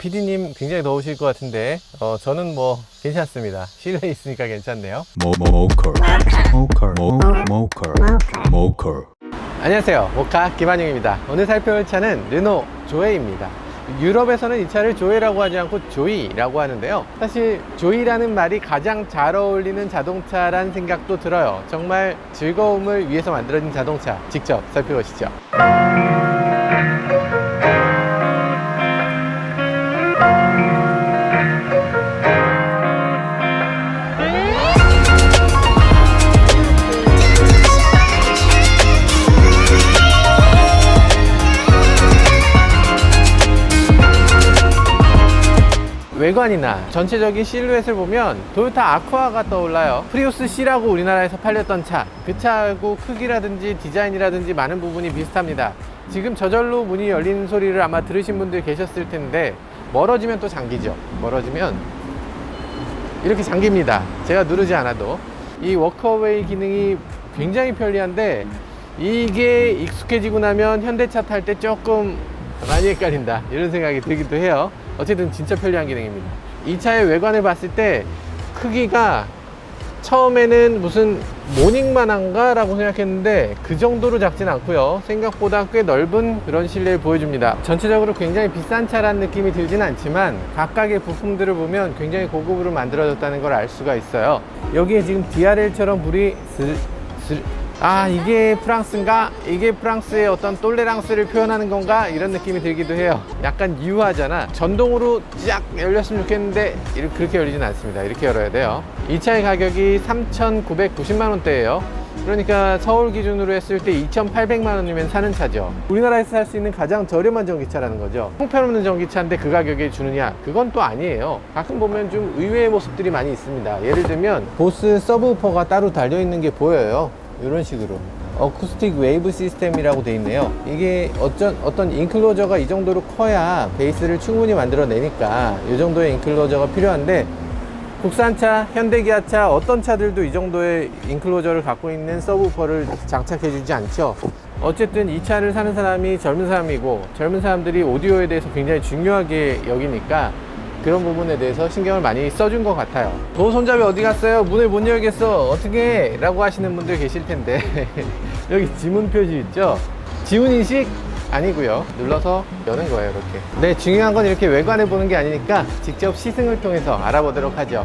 PD님 굉장히 더우실 것 같은데 저는 뭐 괜찮습니다. 실내에 있으니까 괜찮네요. 모컬. 안녕하세요, 모카 김한용입니다. 오늘 살펴볼 차는 르노 조에입니다. 유럽에서는 이 차를 조에라고 하지 않고 조이라고 하는데요, 사실 조이라는 말이 가장 잘 어울리는 자동차란 생각도 들어요. 정말 즐거움을 위해서 만들어진 자동차, 직접 살펴보시죠. 외관이나 전체적인 실루엣을 보면 토요타 아쿠아가 떠올라요. 프리우스 C라고 우리나라에서 팔렸던 차, 그 차하고 크기라든지 디자인이라든지 많은 부분이 비슷합니다. 지금 저절로 문이 열리는 소리를 아마 들으신 분들 계셨을 텐데, 멀어지면 또 잠기죠. 멀어지면 이렇게 잠깁니다. 제가 누르지 않아도. 이 워커웨이 기능이 굉장히 편리한데, 이게 익숙해지고 나면 현대차 탈 때 조금 많이 헷갈린다, 이런 생각이 들기도 해요. 어쨌든 진짜 편리한 기능입니다. 이 차의 외관을 봤을 때 크기가 처음에는 무슨 모닝만한가 라고 생각했는데 그 정도로 작진 않고요, 생각보다 꽤 넓은 그런 실내를 보여줍니다. 전체적으로 굉장히 비싼 차라는 느낌이 들진 않지만 각각의 부품들을 보면 굉장히 고급으로 만들어졌다는 걸 알 수가 있어요. 여기에 지금 DRL처럼 불이 이게 프랑스인가? 이게 프랑스의 어떤 똘레랑스를 표현하는 건가? 이런 느낌이 들기도 해요. 약간 유화잖아. 전동으로 쫙 열렸으면 좋겠는데 그렇게 열리진 않습니다. 이렇게 열어야 돼요. 이 차의 가격이 3,990만 원대예요. 그러니까 서울 기준으로 했을 때 2,800만 원이면 사는 차죠. 우리나라에서 살 수 있는 가장 저렴한 전기차라는 거죠. 형편없는 전기차인데 그 가격에 주느냐? 그건 또 아니에요. 가끔 보면 좀 의외의 모습들이 많이 있습니다. 예를 들면 보스 서브우퍼가 따로 달려있는 게 보여요. 이런 식으로 어쿠스틱 웨이브 시스템이라고 되어 있네요. 이게 어떤 인클로저가 이 정도로 커야 베이스를 충분히 만들어내니까 이 정도의 인클로저가 필요한데, 국산차, 현대기아차 어떤 차들도 이 정도의 인클로저를 갖고 있는 서브우퍼를 장착해 주지 않죠. 어쨌든 이 차를 사는 사람이 젊은 사람이고, 젊은 사람들이 오디오에 대해서 굉장히 중요하게 여기니까 그런 부분에 대해서 신경을 많이 써준 것 같아요. 도 손잡이 어디 갔어요? 문을 못 열겠어, 어떻게? 라고 하시는 분들 계실 텐데 여기 지문 표시 있죠? 지문인식 아니고요, 눌러서 여는 거예요. 이렇게. 네, 중요한 건 이렇게 외관을 보는 게 아니니까 직접 시승을 통해서 알아보도록 하죠.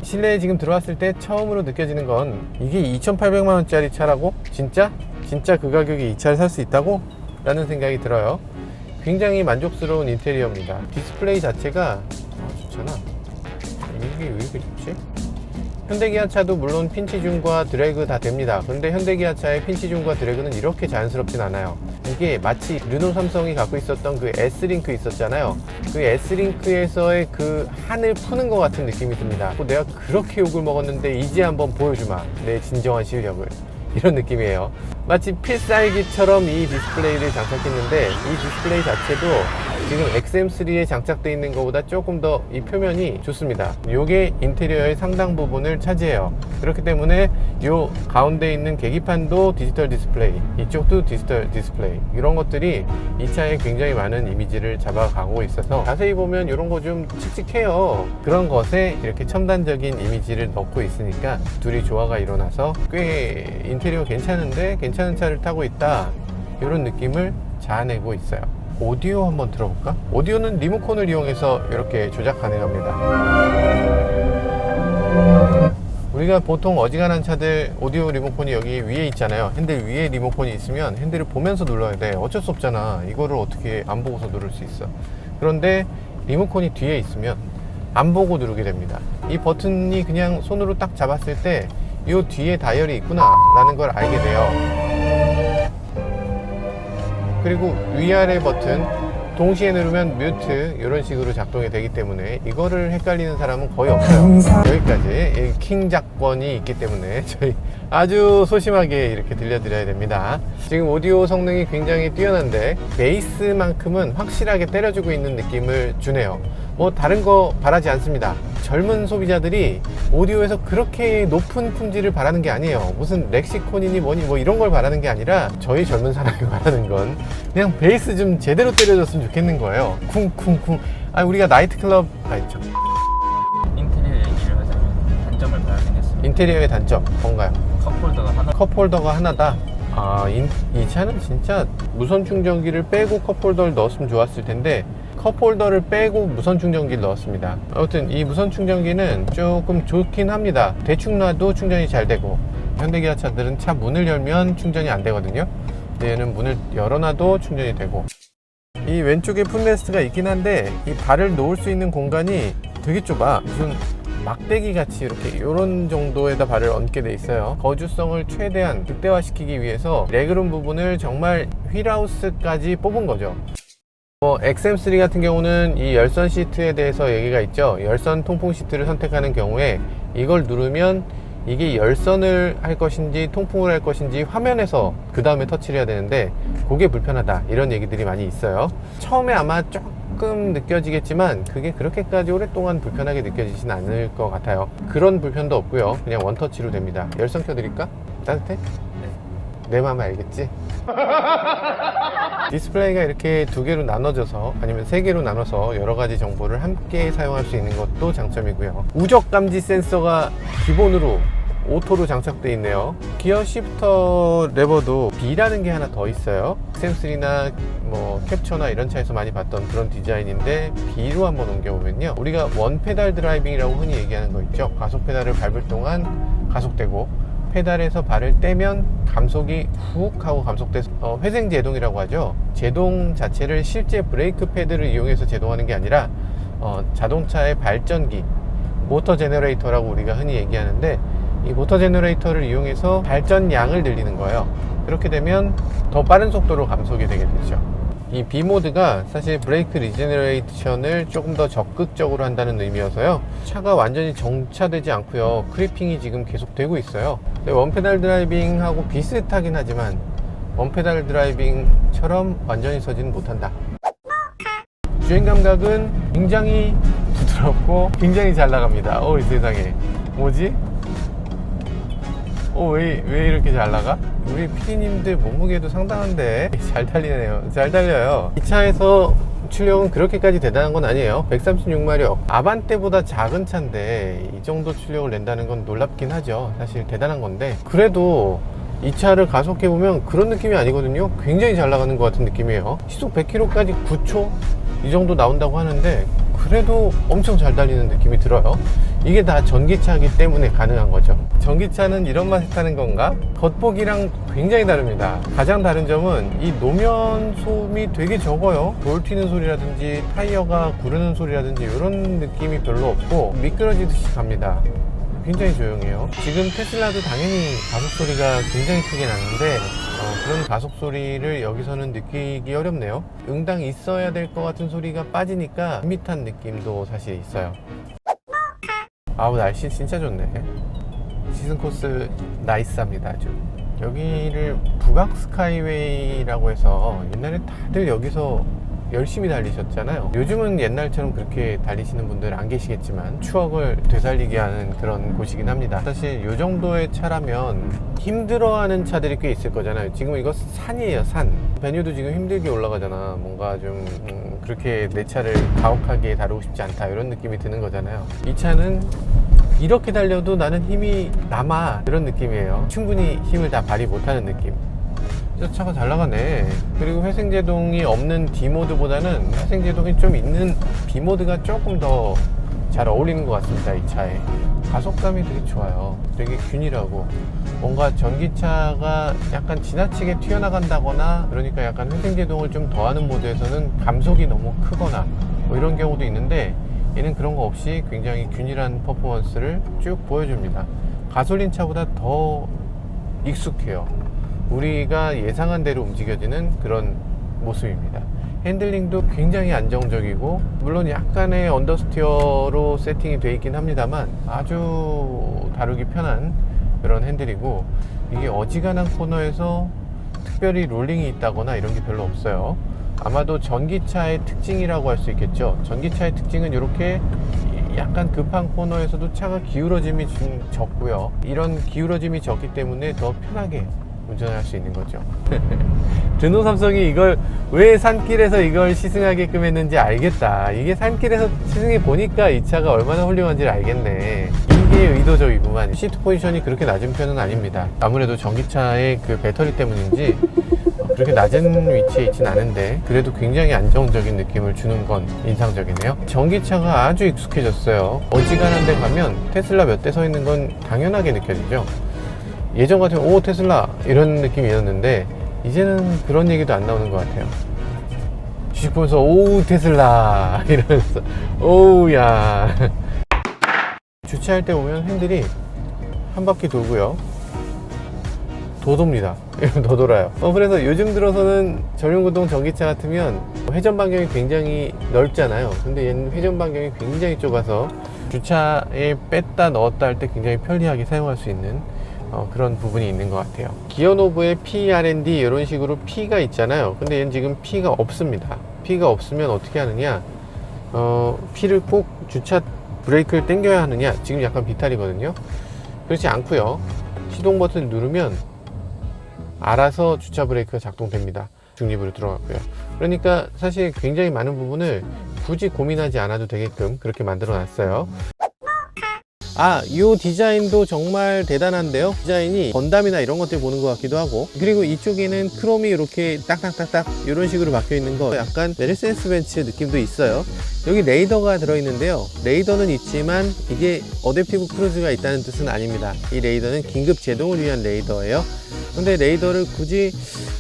실내에 지금 들어왔을 때 처음으로 느껴지는 건, 이게 2,800만 원짜리 차라고? 진짜 그 가격에 이 차를 살 수 있다고? 라는 생각이 들어요. 굉장히 만족스러운 인테리어입니다. 디스플레이 자체가 좋잖아. 이게 왜 이렇게 좋지? 현대기아차도 물론 핀치줌과 드래그 다 됩니다. 근데 현대기아차의 핀치줌과 드래그는 이렇게 자연스럽진 않아요. 이게 마치 르노 삼성이 갖고 있었던 그 S링크 있었잖아요. 그 S링크에서의 그 한을 푸는 것 같은 느낌이 듭니다. 내가 그렇게 욕을 먹었는데 이제 한번 보여주마, 내 진정한 실력을. 이런 느낌이에요. 마치 필살기처럼 이 디스플레이를 장착했는데, 이 디스플레이 자체도 지금 XM3에 장착되어 있는 것보다 조금 더 이 표면이 좋습니다. 이게 인테리어의 상당 부분을 차지해요. 그렇기 때문에 이 가운데 있는 계기판도 디지털 디스플레이, 이쪽도 디지털 디스플레이, 이런 것들이 이 차에 굉장히 많은 이미지를 잡아가고 있어서 자세히 보면 이런 거 좀 칙칙해요. 그런 것에 이렇게 첨단적인 이미지를 넣고 있으니까 둘이 조화가 일어나서 꽤 인테리어 괜찮은데 괜찮은 차를 타고 있다, 이런 느낌을 자아내고 있어요. 오디오 한번 들어볼까? 오디오는 리모컨을 이용해서 이렇게 조작 가능합니다. 우리가 보통 어지간한 차들 오디오 리모컨이 여기 위에 있잖아요. 핸들 위에 리모컨이 있으면 핸들을 보면서 눌러야 돼. 어쩔 수 없잖아. 이거를 어떻게 안 보고서 누를 수 있어. 그런데 리모컨이 뒤에 있으면 안 보고 누르게 됩니다. 이 버튼이 그냥 손으로 딱 잡았을 때 이 뒤에 다이얼이 있구나 라는 걸 알게 돼요. 그리고 위아래 버튼 동시에 누르면 뮤트, 이런 식으로 작동이 되기 때문에 이거를 헷갈리는 사람은 거의 없어요. 여기까지 킹 작권이 있기 때문에 저희 아주 소심하게 이렇게 들려드려야 됩니다. 지금 오디오 성능이 굉장히 뛰어난데 베이스만큼은 확실하게 때려주고 있는 느낌을 주네요. 뭐 다른 거 바라지 않습니다. 젊은 소비자들이 오디오에서 그렇게 높은 품질을 바라는 게 아니에요. 무슨 렉시콘이니 뭐니 뭐 이런 걸 바라는 게 아니라 저희 젊은 사람이 바라는 건 그냥 베이스 좀 제대로 때려줬으면 좋겠는 거예요. 쿵쿵쿵. 아, 우리가 나이트클럽 있죠. 인테리어 얘기를 하자면 단점을 봐야 되겠습니다. 인테리어의 단점 뭔가요? 컵홀더가 하나다. 이 차는 진짜 무선 충전기를 빼고 컵홀더를 넣었으면 좋았을 텐데 컵홀더를 빼고 무선 충전기를 넣었습니다. 아무튼 이 무선 충전기는 조금 좋긴 합니다. 대충 놔도 충전이 잘 되고, 현대기아 차들은 차 문을 열면 충전이 안 되거든요. 근데 얘는 문을 열어놔도 충전이 되고, 이 왼쪽에 풋레스트가 있긴 한데 이 발을 놓을 수 있는 공간이 되게 좁아. 무슨 막대기 같이 이렇게 이런 정도에다 발을 얹게 돼 있어요. 거주성을 최대한 극대화시키기 위해서 레그룸 부분을 정말 휠하우스까지 뽑은 거죠. XM3 같은 경우는 이 열선 시트에 대해서 얘기가 있죠. 열선 통풍 시트를 선택하는 경우에 이걸 누르면 이게 열선을 할 것인지 통풍을 할 것인지 화면에서 그 다음에 터치를 해야 되는데 그게 불편하다, 이런 얘기들이 많이 있어요. 처음에 아마 조금 느껴지겠지만 그게 그렇게까지 오랫동안 불편하게 느껴지진 않을 것 같아요. 그런 불편도 없고요. 그냥 원터치로 됩니다. 열선 켜드릴까? 따뜻해? 내 맘 알겠지? 디스플레이가 이렇게 두 개로 나눠져서, 아니면 세 개로 나눠서 여러 가지 정보를 함께 사용할 수 있는 것도 장점이고요. 우적 감지 센서가 기본으로 오토로 장착되어 있네요. 기어 시프터 레버도 B라는 게 하나 더 있어요. XM3나 뭐 캡처나 이런 차에서 많이 봤던 그런 디자인인데 B로 한번 옮겨보면요, 우리가 원 페달 드라이빙이라고 흔히 얘기하는 거 있죠. 가속 페달을 밟을 동안 가속되고, 페달에서 발을 떼면 감속이 훅 하고 감속돼서 회생 제동이라고 하죠. 제동 자체를 실제 브레이크 패드를 이용해서 제동하는 게 아니라 자동차의 발전기, 모터 제너레이터라고 우리가 흔히 얘기하는데, 이 모터 제너레이터를 이용해서 발전량을 늘리는 거예요. 그렇게 되면 더 빠른 속도로 감속이 되게 되죠. 이 B 모드가 사실 브레이크 리제너레이션을 조금 더 적극적으로 한다는 의미여서요, 차가 완전히 정차되지 않고요, 크리핑이 지금 계속 되고 있어요. 원페달 드라이빙하고 비슷하긴 하지만 원페달 드라이빙처럼 완전히 서지는 못한다. 주행 감각은 굉장히 부드럽고 굉장히 잘 나갑니다. 이 세상에 뭐지? 왜 이렇게 잘 나가? 우리 PD님들 몸무게도 상당한데 잘 달리네요. 잘 달려요. 이 차에서 출력은 그렇게까지 대단한 건 아니에요. 136마력, 아반떼보다 작은 차인데 이 정도 출력을 낸다는 건 놀랍긴 하죠. 사실 대단한 건데, 그래도 이 차를 가속해보면 그런 느낌이 아니거든요. 굉장히 잘 나가는 것 같은 느낌이에요. 시속 100km까지 9초 이 정도 나온다고 하는데 그래도 엄청 잘 달리는 느낌이 들어요. 이게 다 전기차이기 때문에 가능한 거죠. 전기차는 이런 맛에 타는 건가? 겉보기랑 굉장히 다릅니다. 가장 다른 점은 이 노면 소음이 되게 적어요. 돌 튀는 소리라든지 타이어가 구르는 소리라든지 이런 느낌이 별로 없고 미끄러지듯이 갑니다. 굉장히 조용해요. 지금 테슬라도 당연히 가속 소리가 굉장히 크게 나는데 그런 가속 소리를 여기서는 느끼기 어렵네요. 응당 있어야 될 것 같은 소리가 빠지니까 밋밋한 느낌도 사실 있어요. 날씨 진짜 좋네. 시즌 코스 나이스합니다. 아주. 여기를 북악 스카이웨이라고 해서 옛날에 다들 여기서 열심히 달리셨잖아요. 요즘은 옛날처럼 그렇게 달리시는 분들 안 계시겠지만 추억을 되살리게 하는 그런 곳이긴 합니다. 사실 이 정도의 차라면 힘들어하는 차들이 꽤 있을 거잖아요. 지금 이거 산이에요, 산. 베뉴도 지금 힘들게 올라가잖아. 뭔가 좀 그렇게 내 차를 가혹하게 다루고 싶지 않다, 이런 느낌이 드는 거잖아요. 이 차는 이렇게 달려도 나는 힘이 남아, 이런 느낌이에요. 충분히 힘을 다 발휘 못하는 느낌. 저 차가 잘 나가네. 그리고 회생제동이 없는 D모드보다는 회생제동이 좀 있는 B모드가 조금 더 잘 어울리는 것 같습니다. 이 차에 가속감이 되게 좋아요. 되게 균일하고, 뭔가 전기차가 약간 지나치게 튀어나간다거나 그러니까 약간 회생제동을 좀 더하는 모드에서는 감속이 너무 크거나 뭐 이런 경우도 있는데, 얘는 그런 거 없이 굉장히 균일한 퍼포먼스를 쭉 보여줍니다. 가솔린 차보다 더 익숙해요. 우리가 예상한 대로 움직여지는 그런 모습입니다. 핸들링도 굉장히 안정적이고, 물론 약간의 언더스티어로 세팅이 되어 있긴 합니다만 아주 다루기 편한 그런 핸들이고, 이게 어지간한 코너에서 특별히 롤링이 있다거나 이런 게 별로 없어요. 아마도 전기차의 특징이라고 할 수 있겠죠. 전기차의 특징은 이렇게 약간 급한 코너에서도 차가 기울어짐이 좀 적고요. 이런 기울어짐이 적기 때문에 더 편하게 운전할 수 있는 거죠. 르노 삼성이 이걸 왜 산길에서 이걸 시승하게끔 했는지 알겠다. 이게 산길에서 시승해 보니까 이 차가 얼마나 훌륭한지를 알겠네. 이게 의도적이구만. 시트 포지션이 그렇게 낮은 편은 아닙니다. 아무래도 전기차의 그 배터리 때문인지 그렇게 낮은 위치에 있진 않은데 그래도 굉장히 안정적인 느낌을 주는 건 인상적이네요. 전기차가 아주 익숙해졌어요. 어지간한 데 가면 테슬라 몇 대 서 있는 건 당연하게 느껴지죠. 예전 같으면 오 테슬라 이런 느낌이었는데 이제는 그런 얘기도 안 나오는 것 같아요. 주식 보면서 오 테슬라 이러면서 오우야. 주차할 때 보면 핸들이 한 바퀴 돌고요, 더 돕니다. 더 돌아요. 그래서 요즘 들어서는 전륜구동 전기차 같으면 회전 반경이 굉장히 넓잖아요. 근데 얘는 회전 반경이 굉장히 좁아서 주차에 뺐다 넣었다 할 때 굉장히 편리하게 사용할 수 있는 그런 부분이 있는 것 같아요. 기어 노브에 P, R&D 이런 식으로 P가 있잖아요. 근데 얘는 지금 P가 없습니다. P가 없으면 어떻게 하느냐, P를 꼭 주차 브레이크를 당겨야 하느냐, 지금 약간 비탈이거든요. 그렇지 않고요, 시동 버튼을 누르면 알아서 주차 브레이크가 작동됩니다. 중립으로 들어가고요. 그러니까 사실 굉장히 많은 부분을 굳이 고민하지 않아도 되게끔 그렇게 만들어 놨어요. 이 디자인도 정말 대단한데요. 디자인이 건담이나 이런 것들 보는 것 같기도 하고, 그리고 이쪽에는 크롬이 이렇게 딱딱딱딱 이런 식으로 박혀 있는 거 약간 메르세데스 벤츠 느낌도 있어요. 여기 레이더가 들어있는데요. 레이더는 있지만 이게 어댑티브 크루즈가 있다는 뜻은 아닙니다. 이 레이더는 긴급 제동을 위한 레이더예요. 근데 레이더를 굳이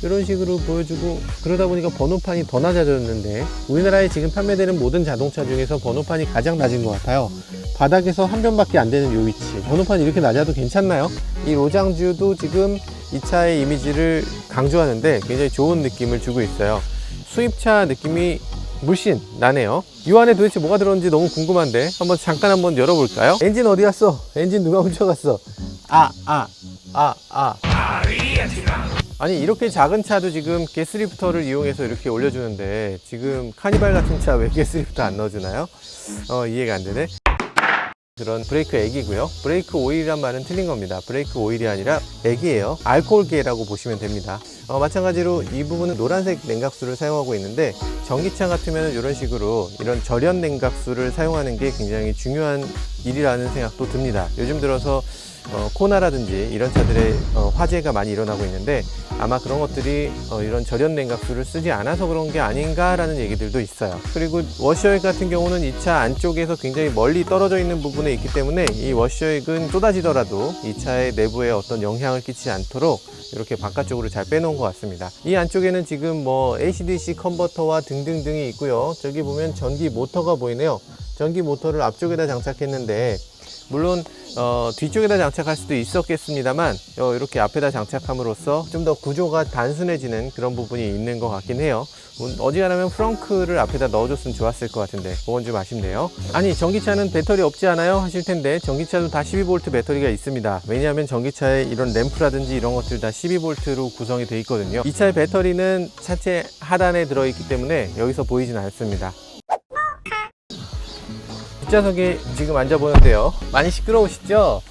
이런 식으로 보여주고, 그러다 보니까 번호판이 더 낮아졌는데, 우리나라에 지금 판매되는 모든 자동차 중에서 번호판이 가장 낮은 것 같아요. 바닥에서 한 변밖에 안 되는 요 위치. 번호판이 이렇게 낮아도 괜찮나요? 이 로장주도 지금 이 차의 이미지를 강조하는데 굉장히 좋은 느낌을 주고 있어요. 수입차 느낌이 물씬 나네요. 이 안에 도대체 뭐가 들었는지 너무 궁금한데 잠깐 한번 열어볼까요? 엔진 어디 갔어? 엔진 누가 훔쳐갔어? 아니, 이렇게 작은 차도 지금 가스리프터를 이용해서 이렇게 올려주는데, 지금 카니발 같은 차 왜 가스리프터 안 넣어주나요? 이해가 안 되네. 그런 브레이크 액이고요. 브레이크 오일이란 말은 틀린 겁니다. 브레이크 오일이 아니라 액이에요. 알코올계라고 보시면 됩니다. 마찬가지로 이 부분은 노란색 냉각수를 사용하고 있는데, 전기차 같으면 이런 식으로 이런 절연 냉각수를 사용하는 게 굉장히 중요한 일이라는 생각도 듭니다. 요즘 들어서 코나라든지 이런 차들의 화재가 많이 일어나고 있는데, 아마 그런 것들이 이런 절연 냉각수를 쓰지 않아서 그런 게 아닌가라는 얘기들도 있어요. 그리고 워셔액 같은 경우는 이 차 안쪽에서 굉장히 멀리 떨어져 있는 부분에 있기 때문에 이 워셔액은 쏟아지더라도 이 차의 내부에 어떤 영향을 끼치지 않도록 이렇게 바깥쪽으로 잘 빼놓은 것 같습니다. 이 안쪽에는 지금 AC/DC 컨버터와 등등등이 있고요. 저기 보면 전기 모터가 보이네요. 전기 모터를 앞쪽에다 장착했는데, 물론 뒤쪽에다 장착할 수도 있었겠습니다만 이렇게 앞에다 장착함으로써 좀 더 구조가 단순해지는 그런 부분이 있는 것 같긴 해요. 어지간하면 프렁크를 앞에다 넣어줬으면 좋았을 것 같은데 그건 좀 아쉽네요. 아니, 전기차는 배터리 없지 않아요? 하실 텐데, 전기차도 다 12V 배터리가 있습니다. 왜냐하면 전기차의 이런 램프라든지 이런 것들 다 12V로 구성이 되어 있거든요. 이 차의 배터리는 차체 하단에 들어있기 때문에 여기서 보이진 않습니다. 뒷좌석에 지금 앉아보는데요, 많이 시끄러우시죠?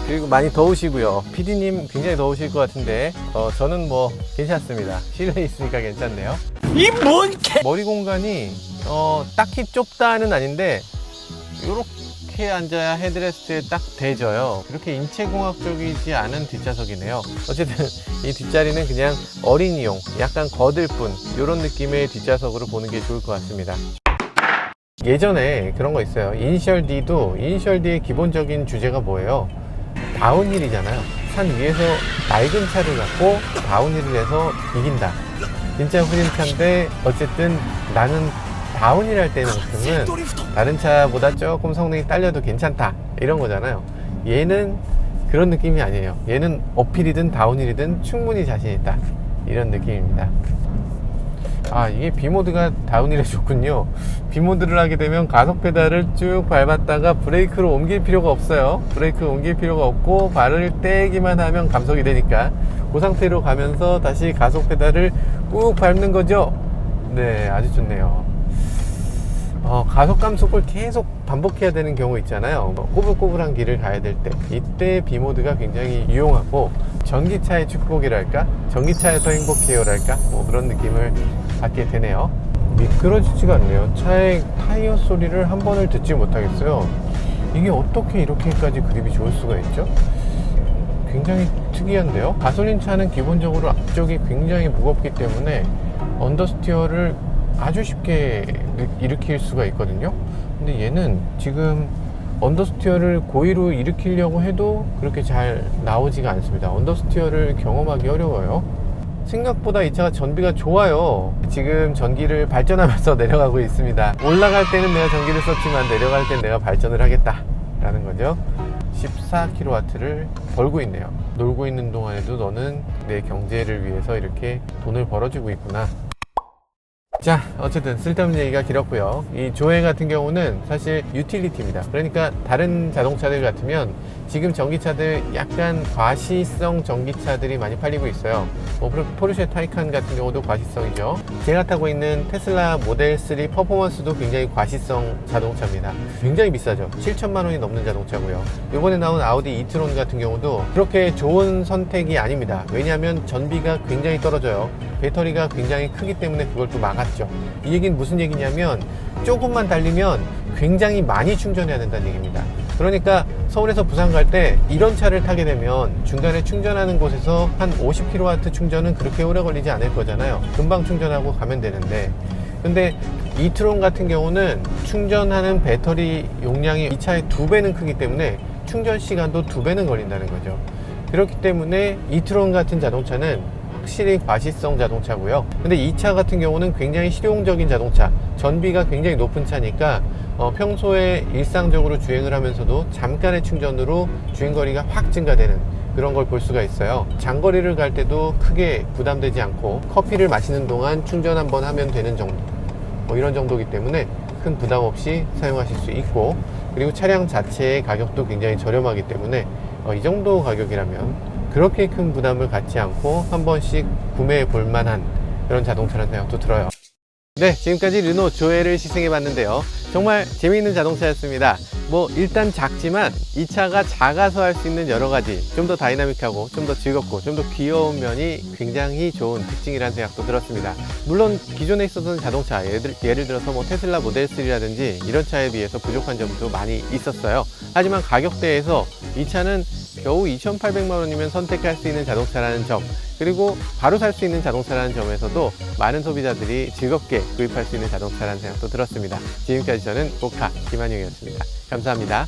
그리고 많이 더우시고요. PD님 굉장히 더우실 것 같은데 저는 괜찮습니다. 실내에 있으니까 괜찮네요. 이 뭔 머리 공간이 딱히 좁다는 아닌데 이렇게 앉아야 헤드레스트에 딱 대져요. 그렇게 인체공학적이지 않은 뒷좌석이네요. 어쨌든 이 뒷자리는 그냥 어린이용, 약간 거들 뿐, 이런 느낌의 뒷좌석으로 보는 게 좋을 것 같습니다. 예전에 그런 거 있어요. 이니셜 D의 기본적인 주제가 뭐예요? 다운힐이잖아요. 산 위에서 낡은 차를 갖고 다운힐을 해서 이긴다. 진짜 후진차인데 어쨌든 나는 다운힐 할 때만큼은 다른 차보다 조금 성능이 딸려도 괜찮다, 이런 거잖아요. 얘는 그런 느낌이 아니에요. 얘는 어필이든 다운힐이든 충분히 자신 있다, 이런 느낌입니다. 이게 B모드가 다운힐에 좋군요. B모드를 하게 되면 가속 페달을 쭉 밟았다가 브레이크로 옮길 필요가 없어요. 브레이크 옮길 필요가 없고 발을 떼기만 하면 감속이 되니까 그 상태로 가면서 다시 가속 페달을 꾹 밟는 거죠. 네, 아주 좋네요. 가속 감속을 계속 반복해야 되는 경우 있잖아요. 꼬불꼬불한 길을 가야 될 때, 이때 B모드가 굉장히 유용하고, 전기차의 축복이랄까, 전기차에서 행복해요랄까, 뭐 그런 느낌을 받게 되네요. 미끄러지지가 않네요. 차의 타이어 소리를 한 번을 듣지 못하겠어요. 이게 어떻게 이렇게까지 그립이 좋을 수가 있죠? 굉장히 특이한데요. 가솔린 차는 기본적으로 앞쪽이 굉장히 무겁기 때문에 언더스티어를 아주 쉽게 일으킬 수가 있거든요. 근데 얘는 지금 언더스티어를 고의로 일으키려고 해도 그렇게 잘 나오지가 않습니다. 언더스티어를 경험하기 어려워요. 생각보다 이 차가 전비가 좋아요. 지금 전기를 발전하면서 내려가고 있습니다. 올라갈 때는 내가 전기를 썼지만 내려갈 땐 내가 발전을 하겠다 라는 거죠. 14kW를 벌고 있네요. 놀고 있는 동안에도 너는 내 경제를 위해서 이렇게 돈을 벌어주고 있구나. 자, 어쨌든 쓸데없는 얘기가 길었고요. 이 조에 같은 경우는 사실 유틸리티입니다. 그러니까 다른 자동차들 같으면 지금 전기차들 약간 과시성 전기차들이 많이 팔리고 있어요. 포르쉐 타이칸 같은 경우도 과시성이죠. 제가 타고 있는 테슬라 모델 3 퍼포먼스도 굉장히 과시성 자동차입니다. 굉장히 비싸죠. 7천만 원이 넘는 자동차고요. 이번에 나온 아우디 이트론 같은 경우도 그렇게 좋은 선택이 아닙니다. 왜냐하면 전비가 굉장히 떨어져요. 배터리가 굉장히 크기 때문에 그걸 또 막았죠. 이 얘기는 무슨 얘기냐면 조금만 달리면 굉장히 많이 충전해야 된다는 얘기입니다. 그러니까 서울에서 부산 갈 때 이런 차를 타게 되면 중간에 충전하는 곳에서 한 50kW 충전은 그렇게 오래 걸리지 않을 거잖아요. 금방 충전하고 가면 되는데, 근데 이트론 같은 경우는 충전하는 배터리 용량이 이 차의 2배는 크기 때문에 충전 시간도 2배는 걸린다는 거죠. 그렇기 때문에 이트론 같은 자동차는 확실히 과시성 자동차고요. 근데 이 차 같은 경우는 굉장히 실용적인 자동차, 전비가 굉장히 높은 차니까 평소에 일상적으로 주행을 하면서도 잠깐의 충전으로 주행거리가 확 증가되는 그런 걸 볼 수가 있어요. 장거리를 갈 때도 크게 부담되지 않고 커피를 마시는 동안 충전 한번 하면 되는 정도, 이런 정도이기 때문에 큰 부담 없이 사용하실 수 있고, 그리고 차량 자체의 가격도 굉장히 저렴하기 때문에 이 정도 가격이라면 그렇게 큰 부담을 갖지 않고 한 번씩 구매해 볼 만한 그런 자동차라는 생각도 들어요. 네, 지금까지 르노 조에를 시승해 봤는데요. 정말 재미있는 자동차였습니다. 일단 작지만 이 차가 작아서 할 수 있는 여러 가지, 좀 더 다이나믹하고 좀 더 즐겁고 좀 더 귀여운 면이 굉장히 좋은 특징이라는 생각도 들었습니다. 물론 기존에 있었던 자동차, 예를 들어서 테슬라 모델 3라든지 이런 차에 비해서 부족한 점도 많이 있었어요. 하지만 가격대에서 이 차는 겨우 2,800만 원이면 선택할 수 있는 자동차라는 점, 그리고 바로 살 수 있는 자동차라는 점에서도 많은 소비자들이 즐겁게 구입할 수 있는 자동차라는 생각도 들었습니다. 지금까지 저는 모카 김한용이었습니다. 감사합니다.